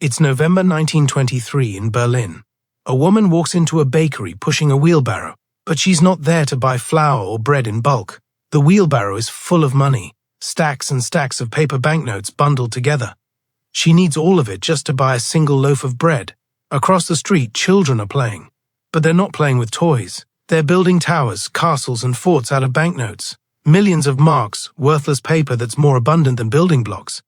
It's November 1923 in Berlin. A woman walks into a bakery pushing a wheelbarrow, but she's not there to buy flour or bread in bulk. The wheelbarrow is full of money, stacks and stacks of paper banknotes bundled together. She needs all of it just to buy a single loaf of bread. Across the street, children are playing. But they're not playing with toys. They're building towers, castles, and forts out of banknotes. Millions of marks, worthless paper that's more abundant than building blocks.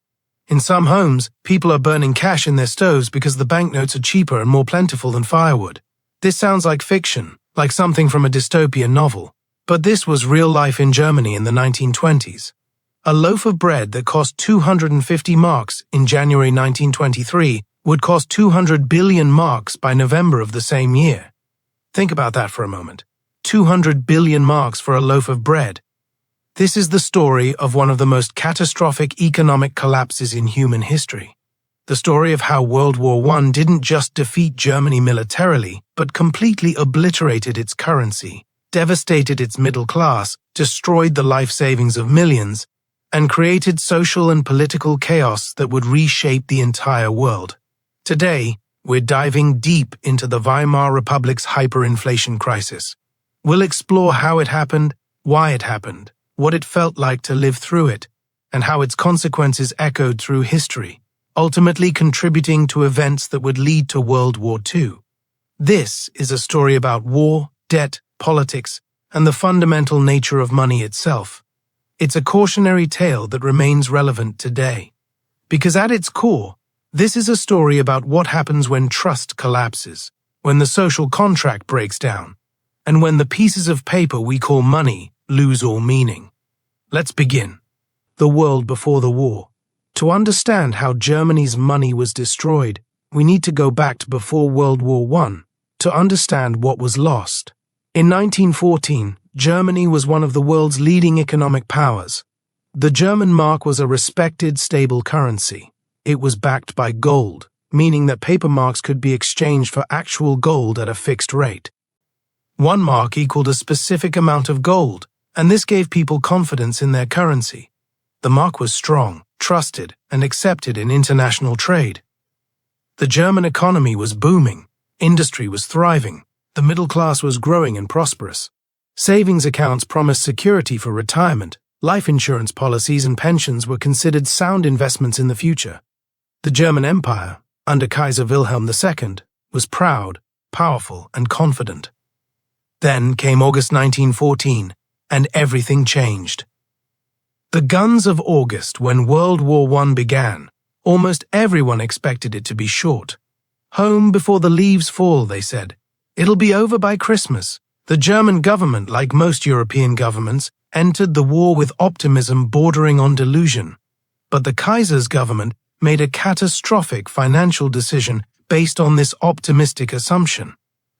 In some homes, people are burning cash in their stoves because the banknotes are cheaper and more plentiful than firewood. This sounds like fiction, like something from a dystopian novel. But this was real life in Germany in the 1920s. A loaf of bread that cost 250 marks in January 1923 would cost 200 billion marks by November of the same year. Think about that for a moment. 200 billion marks for a loaf of bread. This is the story of one of the most catastrophic economic collapses in human history. The story of how World War I didn't just defeat Germany militarily, but completely obliterated its currency, devastated its middle class, destroyed the life savings of millions, and created social and political chaos that would reshape the entire world. Today, we're diving deep into the Weimar Republic's hyperinflation crisis. We'll explore how it happened, why it happened, what it felt like to live through it, and how its consequences echoed through history, ultimately contributing to events that would lead to World War II. This is a story about war, debt, politics, and the fundamental nature of money itself. It's a cautionary tale that remains relevant today. Because at its core, this is a story about what happens when trust collapses, when the social contract breaks down, and when the pieces of paper we call money lose all meaning. Let's begin. The world before the war. To understand how Germany's money was destroyed, we need to go back to before World War I to understand what was lost. In 1914, Germany was one of the world's leading economic powers. The German mark was a respected, stable currency. It was backed by gold, meaning that paper marks could be exchanged for actual gold at a fixed rate. One mark equaled a specific amount of gold, and this gave people confidence in their currency. The mark was strong, trusted, and accepted in international trade. The German economy was booming, industry was thriving, the middle class was growing and prosperous. Savings accounts promised security for retirement, life insurance policies and pensions were considered sound investments in the future. The German Empire, under Kaiser Wilhelm II, was proud, powerful, and confident. Then came August 1914, and everything changed. The guns of August, when World War I began, almost everyone expected it to be short. Home before the leaves fall, they said. It'll be over by Christmas. The German government, like most European governments, entered the war with optimism bordering on delusion. But the Kaiser's government made a catastrophic financial decision based on this optimistic assumption.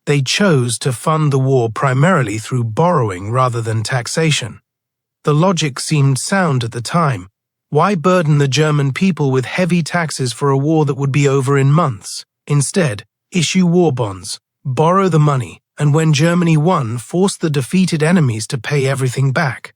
They chose to fund the war primarily through borrowing rather than taxation. The logic seemed sound at the time. Why burden the German people with heavy taxes for a war that would be over in months? Instead, issue war bonds, borrow the money, and when Germany won, force the defeated enemies to pay everything back.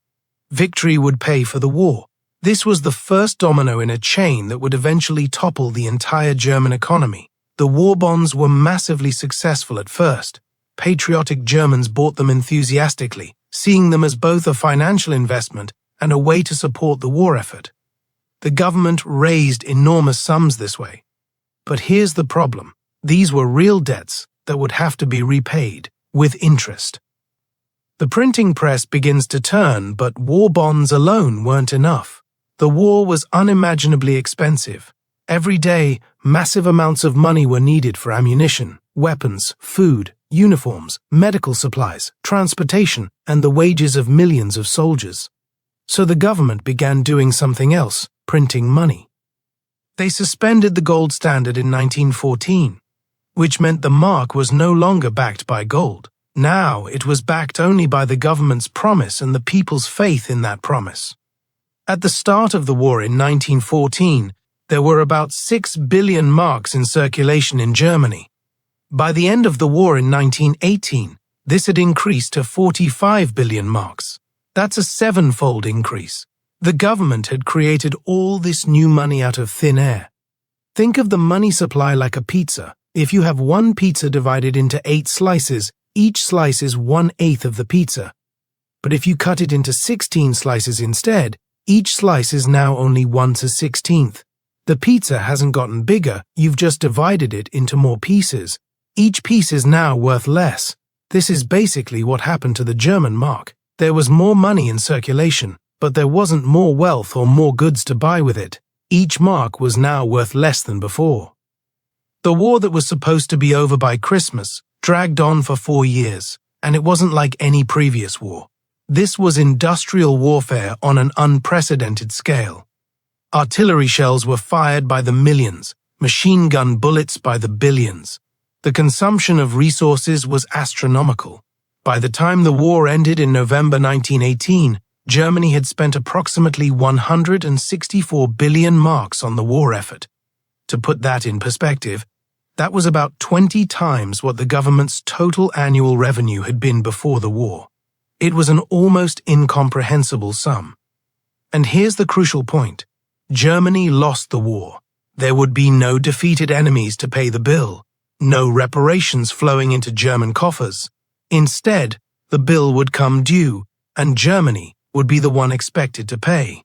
Victory would pay for the war. This was the first domino in a chain that would eventually topple the entire German economy. The war bonds were massively successful at first. Patriotic Germans bought them enthusiastically, seeing them as both a financial investment and a way to support the war effort. The government raised enormous sums this way. But here's the problem. These were real debts that would have to be repaid, with interest. The printing press begins to turn, but war bonds alone weren't enough. The war was unimaginably expensive. Every day, massive amounts of money were needed for ammunition, weapons, food, uniforms, medical supplies, transportation, and the wages of millions of soldiers. So the government began doing something else, printing money. They suspended the gold standard in 1914, which meant the mark was no longer backed by gold. Now it was backed only by the government's promise and the people's faith in that promise. At the start of the war in 1914, there were about 6 billion marks in circulation in Germany. By the end of the war in 1918, this had increased to 45 billion marks. That's a 7-fold increase. The government had created all this new money out of thin air. Think of the money supply like a pizza. If you have one pizza divided into 8 slices, each slice is 1/8 of the pizza. But if you cut it into 16 slices instead, each slice is now only 1/16. The pizza hasn't gotten bigger, you've just divided it into more pieces. Each piece is now worth less. This is basically what happened to the German mark. There was more money in circulation, but there wasn't more wealth or more goods to buy with it. Each mark was now worth less than before. The war that was supposed to be over by Christmas dragged on for 4 years, and it wasn't like any previous war. This was industrial warfare on an unprecedented scale. Artillery shells were fired by the millions, machine gun bullets by the billions. The consumption of resources was astronomical. By the time the war ended in November 1918, Germany had spent approximately 164 billion marks on the war effort. To put that in perspective, that was about 20 times what the government's total annual revenue had been before the war. It was an almost incomprehensible sum. And here's the crucial point. Germany lost the war. There would be no defeated enemies to pay the bill, no reparations flowing into German coffers. Instead, the bill would come due, and Germany would be the one expected to pay.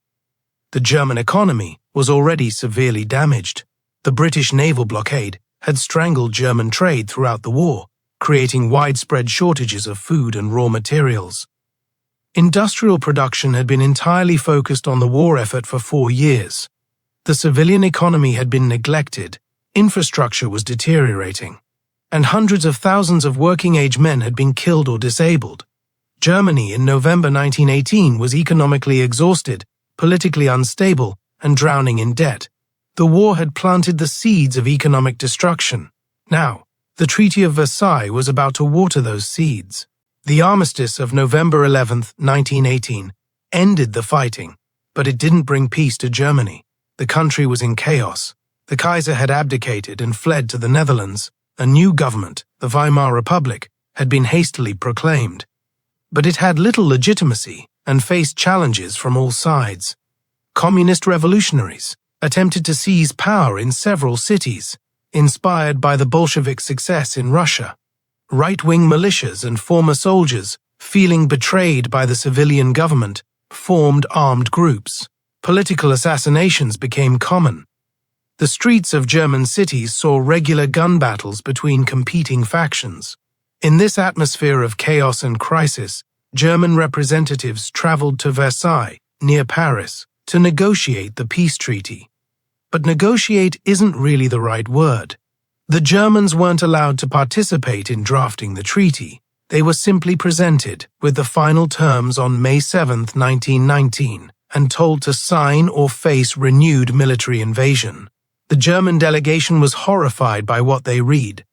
The German economy was already severely damaged. The British naval blockade had strangled German trade throughout the war, creating widespread shortages of food and raw materials. Industrial production had been entirely focused on the war effort for 4 years. The civilian economy had been neglected, infrastructure was deteriorating, and hundreds of thousands of working-age men had been killed or disabled. Germany in November 1918 was economically exhausted, politically unstable, and drowning in debt. The war had planted the seeds of economic destruction. Now, the Treaty of Versailles was about to water those seeds. The armistice of November 11, 1918, ended the fighting, but it didn't bring peace to Germany. The country was in chaos. The Kaiser had abdicated and fled to the Netherlands. A new government, the Weimar Republic, had been hastily proclaimed. But it had little legitimacy and faced challenges from all sides. Communist revolutionaries attempted to seize power in several cities, inspired by the Bolshevik success in Russia. Right-wing militias and former soldiers, feeling betrayed by the civilian government, formed armed groups. Political assassinations became common. The streets of German cities saw regular gun battles between competing factions. In this atmosphere of chaos and crisis, German representatives traveled to Versailles, near Paris, to negotiate the peace treaty. But negotiate isn't really the right word. The Germans weren't allowed to participate in drafting the treaty. They were simply presented with the final terms on May 7, 1919, and told to sign or face renewed military invasion. The German delegation was horrified by what they read.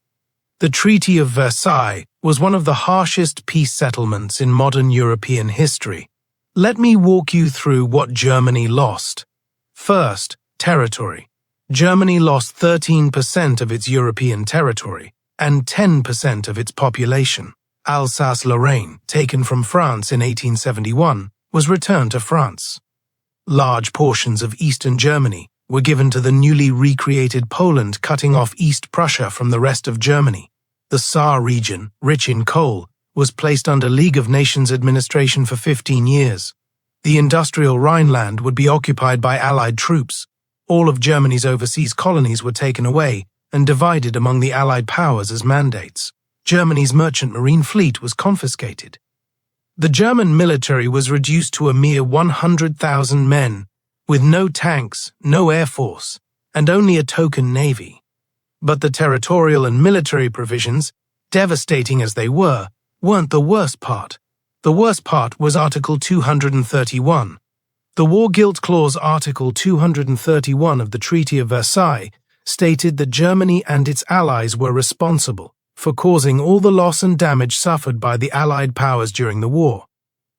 The Treaty of Versailles was one of the harshest peace settlements in modern European history. Let me walk you through what Germany lost. First, territory. Germany lost 13% of its European territory and 10% of its population. Alsace-Lorraine, taken from France in 1871, was returned to France. Large portions of eastern Germany were given to the newly recreated Poland, cutting off East Prussia from the rest of Germany. The Saar region, rich in coal, was placed under League of Nations administration for 15 years. The industrial Rhineland would be occupied by Allied troops. All of Germany's overseas colonies were taken away and divided among the Allied powers as mandates. Germany's merchant marine fleet was confiscated. The German military was reduced to a mere 100,000 men, with no tanks, no air force, and only a token navy. But the territorial and military provisions, devastating as they were, weren't the worst part. The worst part was Article 231. The War Guilt Clause, Article 231 of the Treaty of Versailles, stated that Germany and its allies were responsible for causing all the loss and damage suffered by the Allied powers during the war.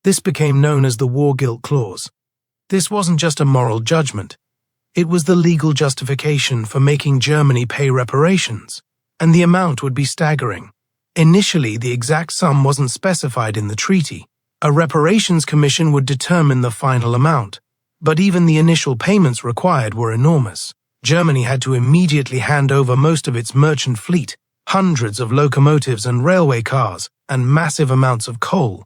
This became known as the War Guilt Clause. This wasn't just a moral judgment. It was the legal justification for making Germany pay reparations, and the amount would be staggering. Initially, the exact sum wasn't specified in the treaty. A reparations commission would determine the final amount, but even the initial payments required were enormous. Germany had to immediately hand over most of its merchant fleet, hundreds of locomotives and railway cars, and massive amounts of coal.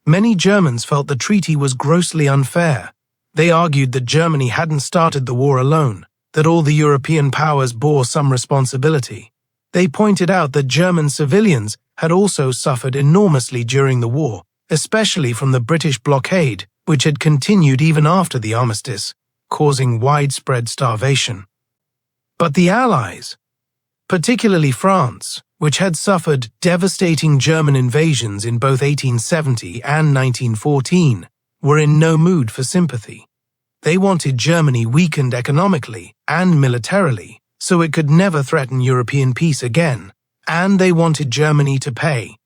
Many Germans felt the treaty was grossly unfair. They argued that Germany hadn't started the war alone, that all the European powers bore some responsibility. They pointed out that German civilians had also suffered enormously during the war, especially from the British blockade, which had continued even after the armistice, causing widespread starvation. But the Allies, particularly France, which had suffered devastating German invasions in both 1870 and 1914, were in no mood for sympathy. They wanted Germany weakened economically and militarily so it could never threaten European peace again, and they wanted Germany to pay.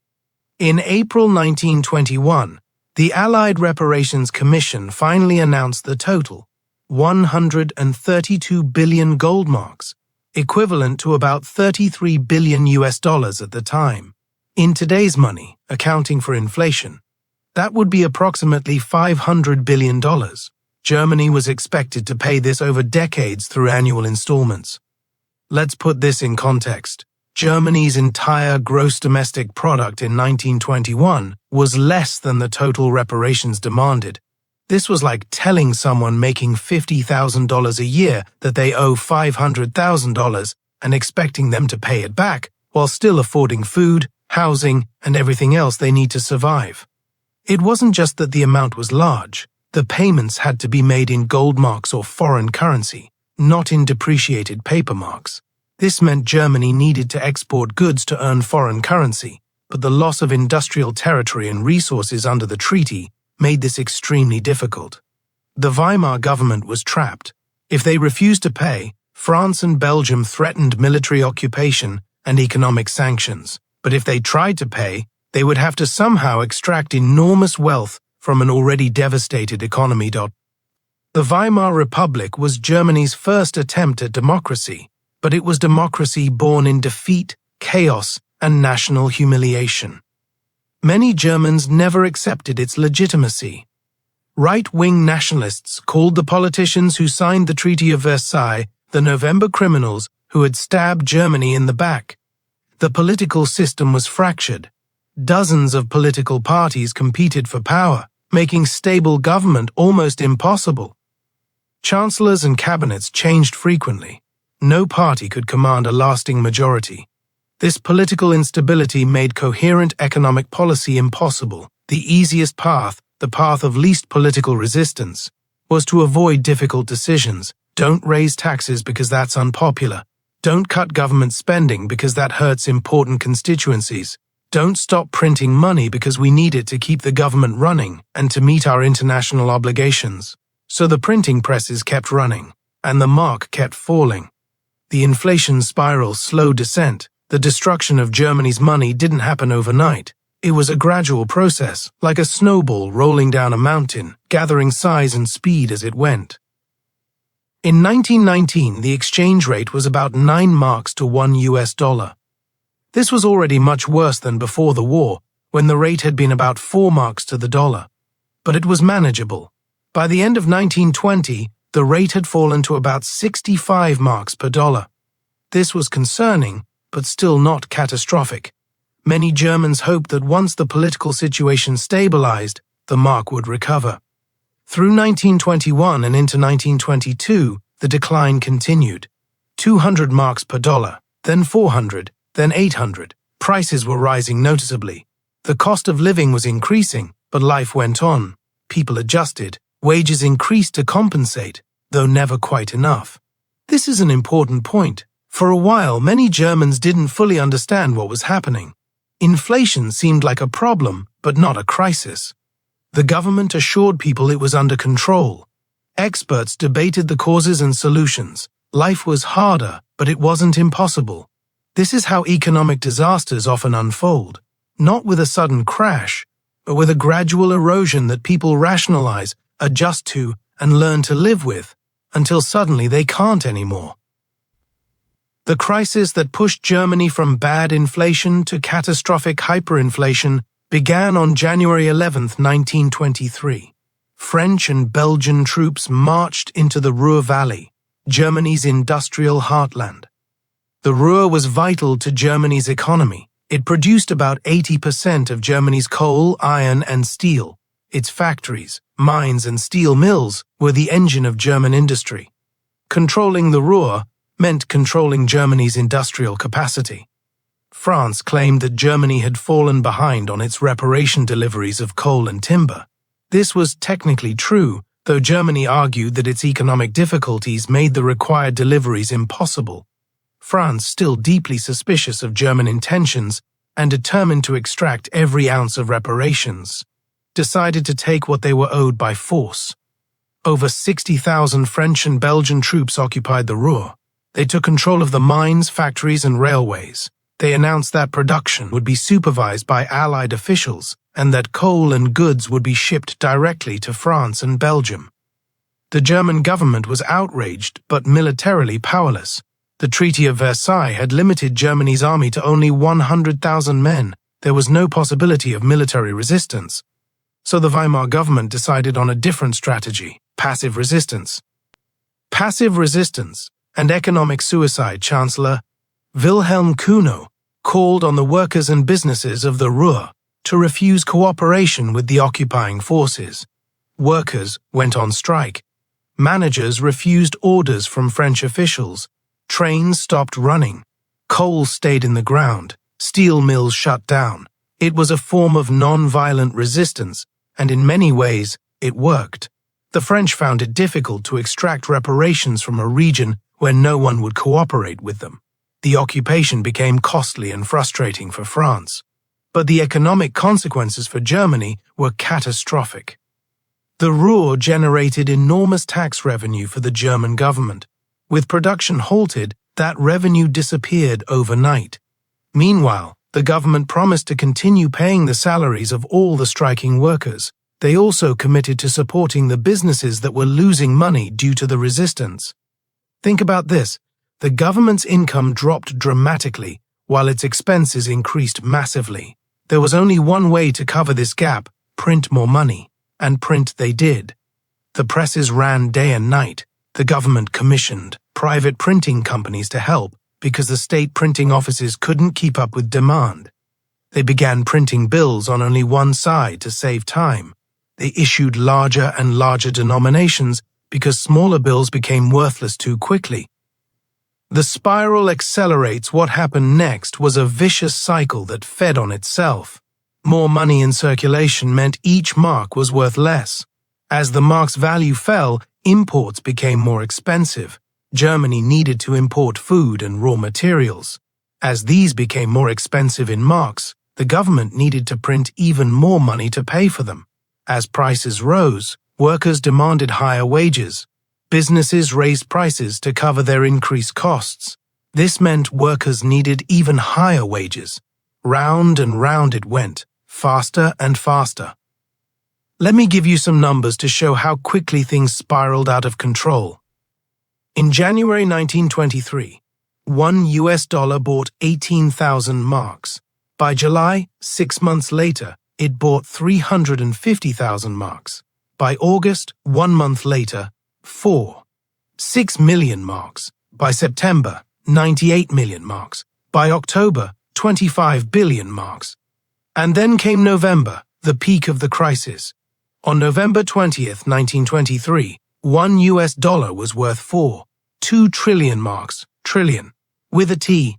In April 1921, the Allied Reparations Commission finally announced the total, 132 billion gold marks, equivalent to about $33 billion at the time. In today's money, accounting for inflation, that would be approximately $500 billion. Germany was expected to pay this over decades through annual installments. Let's put this in context. Germany's entire gross domestic product in 1921 was less than the total reparations demanded. This was like telling someone making $50,000 a year that they owe $500,000 and expecting them to pay it back while still affording food, housing, and everything else they need to survive. It wasn't just that the amount was large. The payments had to be made in gold marks or foreign currency, not in depreciated paper marks. This meant Germany needed to export goods to earn foreign currency, but the loss of industrial territory and resources under the treaty made this extremely difficult. The Weimar government was trapped. If they refused to pay, France and Belgium threatened military occupation and economic sanctions. But if they tried to pay, they would have to somehow extract enormous wealth from an already devastated economy. The Weimar Republic was Germany's first attempt at democracy, but it was democracy born in defeat, chaos, and national humiliation. Many Germans never accepted its legitimacy. Right-wing nationalists called the politicians who signed the Treaty of Versailles the November criminals who had stabbed Germany in the back. The political system was fractured. Dozens of political parties competed for power, making stable government almost impossible. Chancellors and cabinets changed frequently. No party could command a lasting majority. This political instability made coherent economic policy impossible. The easiest path, the path of least political resistance, was to avoid difficult decisions. Don't raise taxes because that's unpopular. Don't cut government spending because that hurts important constituencies. Don't stop printing money because we need it to keep the government running and to meet our international obligations. So the printing presses kept running, and the mark kept falling. The inflation spiral's slow descent. The destruction of Germany's money didn't happen overnight. It was a gradual process, like a snowball rolling down a mountain, gathering size and speed as it went. In 1919, the exchange rate was about 9 marks to $1. This was already much worse than before the war, when the rate had been about 4 marks to the dollar. But it was manageable. By the end of 1920, the rate had fallen to about 65 marks per dollar. This was concerning, but still not catastrophic. Many Germans hoped that once the political situation stabilized, the mark would recover. Through 1921 and into 1922, the decline continued. 200 marks per dollar, then 400, then 800. Prices were rising noticeably. The cost of living was increasing, but life went on. People adjusted. Wages increased to compensate, though never quite enough. This is an important point. For a while, many Germans didn't fully understand what was happening. Inflation seemed like a problem, but not a crisis. The government assured people it was under control. Experts debated the causes and solutions. Life was harder, but it wasn't impossible. This is how economic disasters often unfold, not with a sudden crash, but with a gradual erosion that people rationalize, adjust to, and learn to live with, until suddenly they can't anymore. The crisis that pushed Germany from bad inflation to catastrophic hyperinflation began on January 11, 1923. French and Belgian troops marched into the Ruhr Valley. Germany's industrial heartland. The Ruhr was vital to Germany's economy. It produced about 80% of Germany's coal, iron, and steel. Its factories, mines, and steel mills were the engine of German industry. Controlling the Ruhr meant controlling Germany's industrial capacity. France claimed that Germany had fallen behind on its reparation deliveries of coal and timber. This was technically true, though Germany argued that its economic difficulties made the required deliveries impossible. France, still deeply suspicious of German intentions and determined to extract every ounce of reparations, decided to take what they were owed by force. Over 60,000 French and Belgian troops occupied the Ruhr. They took control of the mines, factories, and railways. They announced that production would be supervised by Allied officials and that coal and goods would be shipped directly to France and Belgium. The German government was outraged but militarily powerless. The Treaty of Versailles had limited Germany's army to only 100,000 men. There was no possibility of military resistance. So the Weimar government decided on a different strategy: passive resistance. Passive resistance and economic suicide. Chancellor Wilhelm Kuno called on the workers and businesses of the Ruhr to refuse cooperation with the occupying forces. Workers went on strike. Managers refused orders from French officials. Trains stopped running. Coal stayed in the ground. Steel mills shut down. It was a form of non-violent resistance, and in many ways, it worked. The French found it difficult to extract reparations from a region where no one would cooperate with them. The occupation became costly and frustrating for France. But the economic consequences for Germany were catastrophic. The Ruhr generated enormous tax revenue for the German government. With production halted, that revenue disappeared overnight. Meanwhile, the government promised to continue paying the salaries of all the striking workers. They also committed to supporting the businesses that were losing money due to the resistance. Think about this. The government's income dropped dramatically, while its expenses increased massively. There was only one way to cover this gap: print more money. And print they did. The presses ran day and night. The government commissioned private printing companies to help because the state printing offices couldn't keep up with demand. They began printing bills on only one side to save time. They issued larger and larger denominations because smaller bills became worthless too quickly. The spiral accelerates. What happened next was a vicious cycle that fed on itself. More money in circulation meant each mark was worth less. As the mark's value fell, imports became more expensive. Germany needed to import food and raw materials. As these became more expensive in marks, the government needed to print even more money to pay for them. As prices rose, workers demanded higher wages. Businesses raised prices to cover their increased costs. This meant workers needed even higher wages. Round and round it went, faster and faster. Let me give you some numbers to show how quickly things spiraled out of control. In January 1923, $1 bought 18,000 marks. By July, 6 months later, it bought 350,000 marks. By August, 1 month later, 6 million marks. By September, 98 million marks. By October, 25 billion marks. And then came November, the peak of the crisis. On November 20th, 1923, $1 was worth 2 trillion marks, trillion, with a T.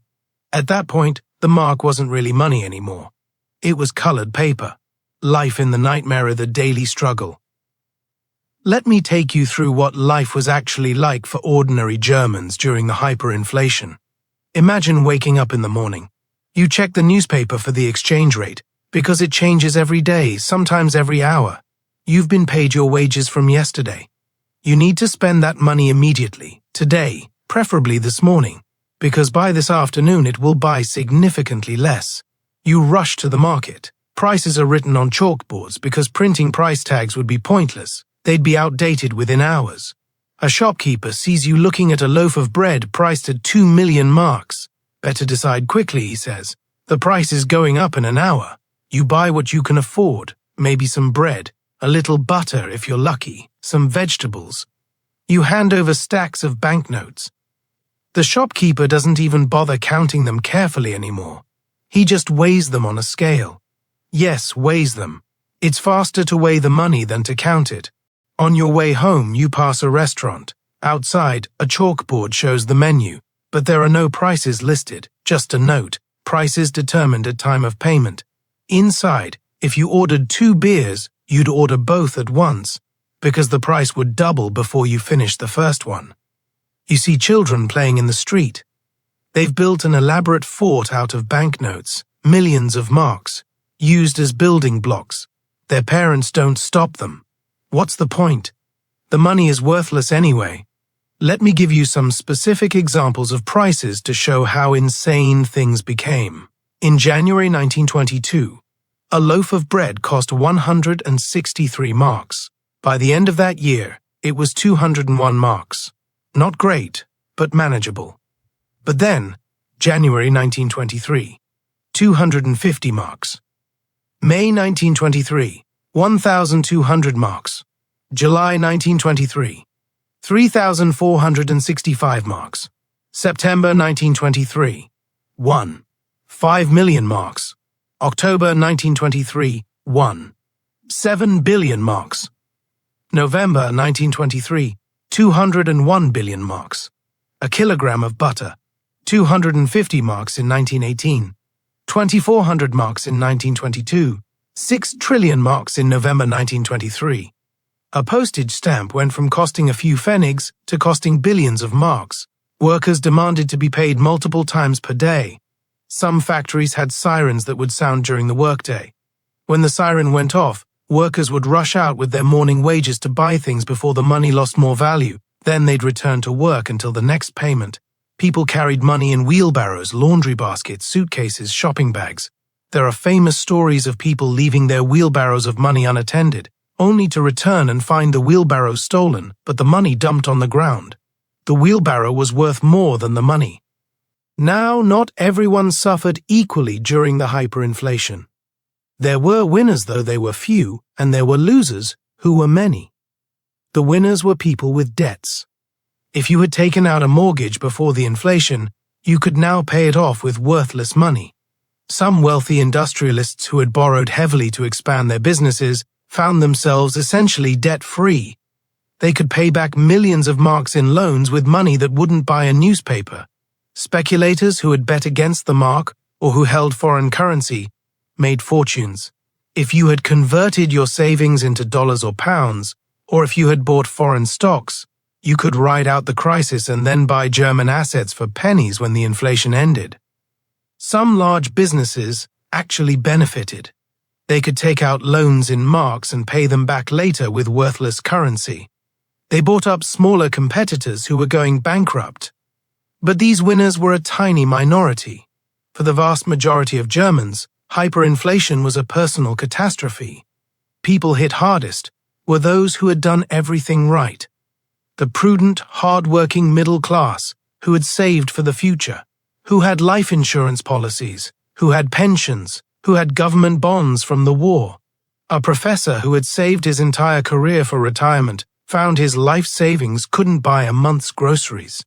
At that point, the mark wasn't really money anymore. It was colored paper. Life in the nightmare of the daily struggle. Let me take you through what life was actually like for ordinary Germans during the hyperinflation. Imagine waking up in the morning. You check the newspaper for the exchange rate, because it changes every day, sometimes every hour. You've been paid your wages from yesterday. You need to spend that money immediately, today, preferably this morning, because by this afternoon it will buy significantly less. You rush to the market. Prices are written on chalkboards because printing price tags would be pointless. They'd be outdated within hours. A shopkeeper sees you looking at a loaf of bread priced at 2 million marks. Better decide quickly, he says. The price is going up in an hour. You buy what you can afford, maybe some bread, a little butter if you're lucky, some vegetables. You hand over stacks of banknotes. The shopkeeper doesn't even bother counting them carefully anymore. He just weighs them on a scale. Yes, weighs them. It's faster to weigh the money than to count it. On your way home, you pass a restaurant. Outside, a chalkboard shows the menu, but there are no prices listed, just a note, prices determined at time of payment. Inside, if you ordered 2 beers, you'd order both at once, because the price would double before you finished the first one. You see children playing in the street. They've built an elaborate fort out of banknotes, millions of marks, used as building blocks. Their parents don't stop them. What's the point? The money is worthless anyway. Let me give you some specific examples of prices to show how insane things became. In January 1922, a loaf of bread cost 163 marks. By the end of that year, it was 201 marks. Not great, but manageable. But then, January 1923, 250 marks. May 1923, 1,200 marks. July 1923, 3,465 marks. September 1923, 5 million marks. October 1923, 7 billion marks. November 1923, 201 billion marks. A kilogram of butter, 250 marks in 1918, 2,400 marks in 1922, 6 trillion marks in November 1923. A postage stamp went from costing a few pfennigs to costing billions of marks. Workers demanded to be paid multiple times per day. Some factories had sirens that would sound during the workday. When the siren went off, workers would rush out with their morning wages to buy things before the money lost more value. Then they'd return to work until the next payment. People carried money in wheelbarrows, laundry baskets, suitcases, shopping bags. There are famous stories of people leaving their wheelbarrows of money unattended, only to return and find the wheelbarrow stolen, but the money dumped on the ground. The wheelbarrow was worth more than the money. Now, not everyone suffered equally during the hyperinflation. There were winners, though they were few, and there were losers, who were many. The winners were people with debts. If you had taken out a mortgage before the inflation, you could now pay it off with worthless money. Some wealthy industrialists who had borrowed heavily to expand their businesses found themselves essentially debt-free. They could pay back millions of marks in loans with money that wouldn't buy a newspaper. Speculators who had bet against the mark or who held foreign currency made fortunes. If you had converted your savings into dollars or pounds, or if you had bought foreign stocks, you could ride out the crisis and then buy German assets for pennies when the inflation ended. Some large businesses actually benefited. They could take out loans in marks and pay them back later with worthless currency. They bought up smaller competitors who were going bankrupt. But these winners were a tiny minority. For the vast majority of Germans, hyperinflation was a personal catastrophe. People hit hardest were those who had done everything right. The prudent, hard-working middle class who had saved for the future, who had life insurance policies, who had pensions, who had government bonds from the war. A professor who had saved his entire career for retirement found his life savings couldn't buy a month's groceries.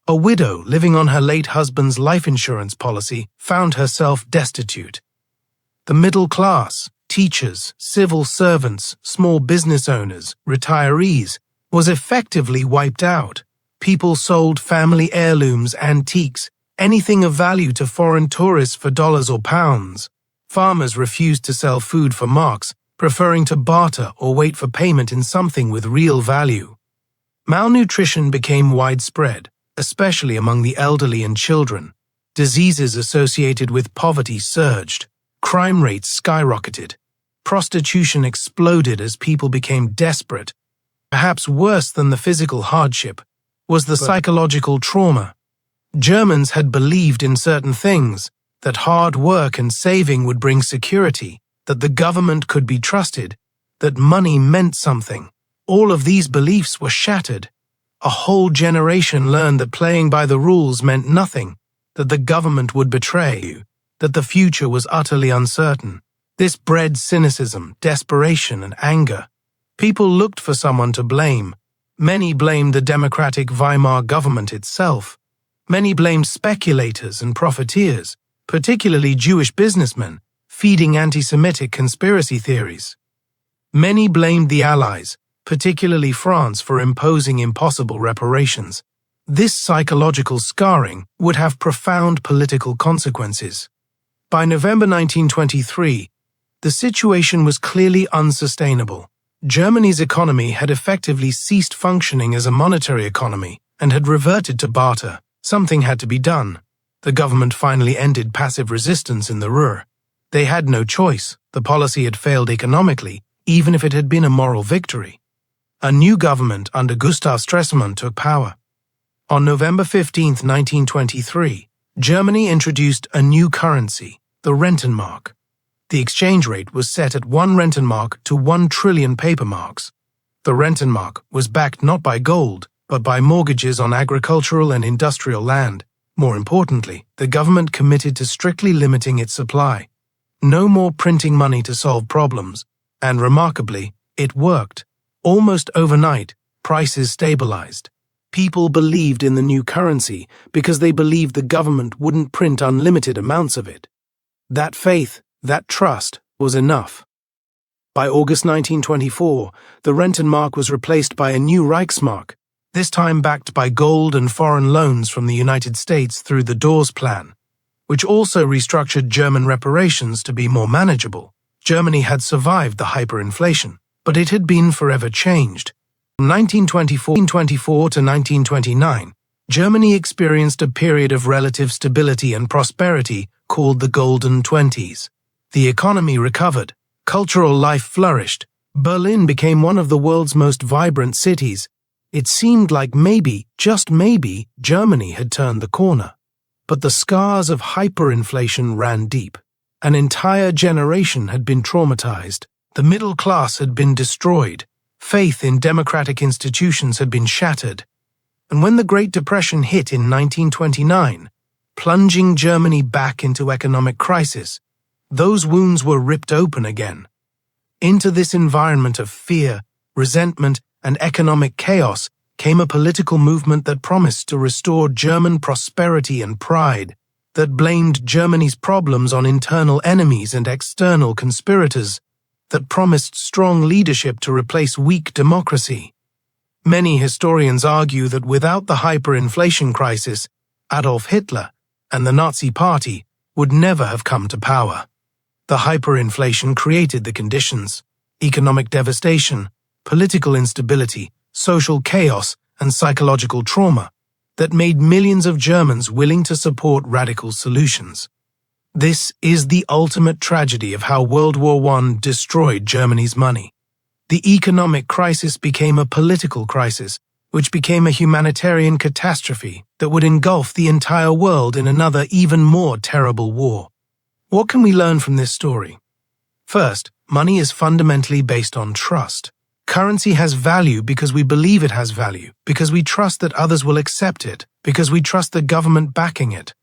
A widow living on her late husband's life insurance policy found herself destitute. The middle class, teachers, civil servants, small business owners, retirees, was effectively wiped out. People sold family heirlooms, antiques, anything of value to foreign tourists for dollars or pounds. Farmers refused to sell food for marks, preferring to barter or wait for payment in something with real value. Malnutrition became widespread, especially among the elderly and children. Diseases associated with poverty surged. Crime rates skyrocketed. Prostitution exploded as people became desperate. Perhaps worse than the physical hardship was the psychological trauma. Germans had believed in certain things, that hard work and saving would bring security, that the government could be trusted, that money meant something. All of these beliefs were shattered. A whole generation learned that playing by the rules meant nothing, that the government would betray you, that the future was utterly uncertain. This bred cynicism, desperation, and anger. People looked for someone to blame. Many blamed the democratic Weimar government itself. Many blamed speculators and profiteers, particularly Jewish businessmen, feeding anti-Semitic conspiracy theories. Many blamed the Allies, particularly France, for imposing impossible reparations. This psychological scarring would have profound political consequences. By November 1923, the situation was clearly unsustainable. Germany's economy had effectively ceased functioning as a monetary economy and had reverted to barter. Something had to be done. The government finally ended passive resistance in the Ruhr. They had no choice. The policy had failed economically, even if it had been a moral victory. A new government under Gustav Stresemann took power. On November 15, 1923, Germany introduced a new currency, the Rentenmark. The exchange rate was set at 1 Rentenmark to 1 trillion paper marks. The Rentenmark was backed not by gold, but by mortgages on agricultural and industrial land. More importantly, the government committed to strictly limiting its supply. No more printing money to solve problems, and remarkably, it worked. Almost overnight, prices stabilized. People believed in the new currency because they believed the government wouldn't print unlimited amounts of it. That faith, that trust, was enough. By August 1924, the Rentenmark was replaced by a new Reichsmark, this time backed by gold and foreign loans from the United States through the Dawes Plan, which also restructured German reparations to be more manageable. Germany had survived the hyperinflation, but it had been forever changed. From 1924 to 1929, Germany experienced a period of relative stability and prosperity called the Golden Twenties. The economy recovered, cultural life flourished, Berlin became one of the world's most vibrant cities. It seemed like maybe, just maybe, Germany had turned the corner. But the scars of hyperinflation ran deep. An entire generation had been traumatized. The middle class had been destroyed. Faith in democratic institutions had been shattered. And when the Great Depression hit in 1929, plunging Germany back into economic crisis, those wounds were ripped open again. Into this environment of fear, resentment, and economic chaos came a political movement that promised to restore German prosperity and pride, that blamed Germany's problems on internal enemies and external conspirators, that promised strong leadership to replace weak democracy. Many historians argue that without the hyperinflation crisis, Adolf Hitler and the Nazi Party would never have come to power. The hyperinflation created the conditions: economic devastation, political instability, social chaos, and psychological trauma that made millions of Germans willing to support radical solutions. This is the ultimate tragedy of how World War I destroyed Germany's money. The economic crisis became a political crisis, which became a humanitarian catastrophe that would engulf the entire world in another, even more terrible war. What can we learn from this story? First, money is fundamentally based on trust. Currency has value because we believe it has value, because we trust that others will accept it, because we trust the government backing it.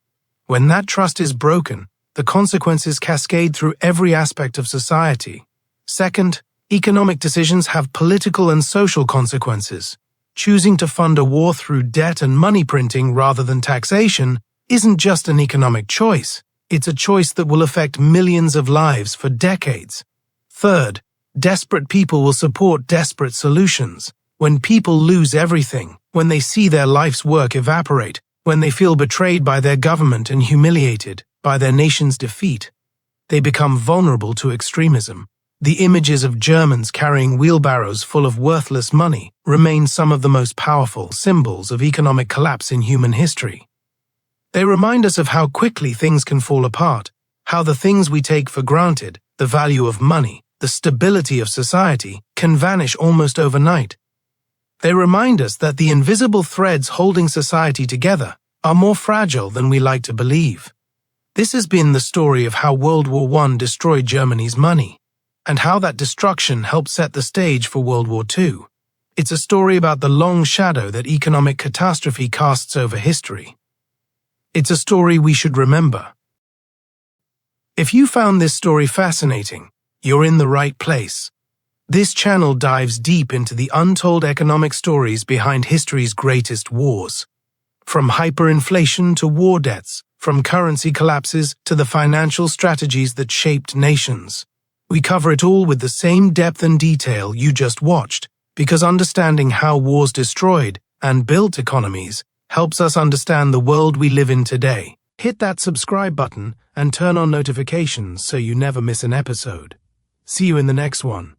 When that trust is broken, the consequences cascade through every aspect of society. Second, economic decisions have political and social consequences. Choosing to fund a war through debt and money printing rather than taxation isn't just an economic choice. It's a choice that will affect millions of lives for decades. Third, desperate people will support desperate solutions. When people lose everything, when they see their life's work evaporate, when they feel betrayed by their government and humiliated by their nation's defeat, they become vulnerable to extremism. The images of Germans carrying wheelbarrows full of worthless money remain some of the most powerful symbols of economic collapse in human history. They remind us of how quickly things can fall apart, how the things we take for granted, the value of money, the stability of society, can vanish almost overnight. They remind us that the invisible threads holding society together are more fragile than we like to believe. This has been the story of how World War I destroyed Germany's money, and how that destruction helped set the stage for World War II. It's a story about the long shadow that economic catastrophe casts over history. It's a story we should remember. If you found this story fascinating, you're in the right place. This channel dives deep into the untold economic stories behind history's greatest wars. From hyperinflation to war debts, from currency collapses to the financial strategies that shaped nations. We cover it all with the same depth and detail you just watched, because understanding how wars destroyed and built economies helps us understand the world we live in today. Hit that subscribe button and turn on notifications so you never miss an episode. See you in the next one.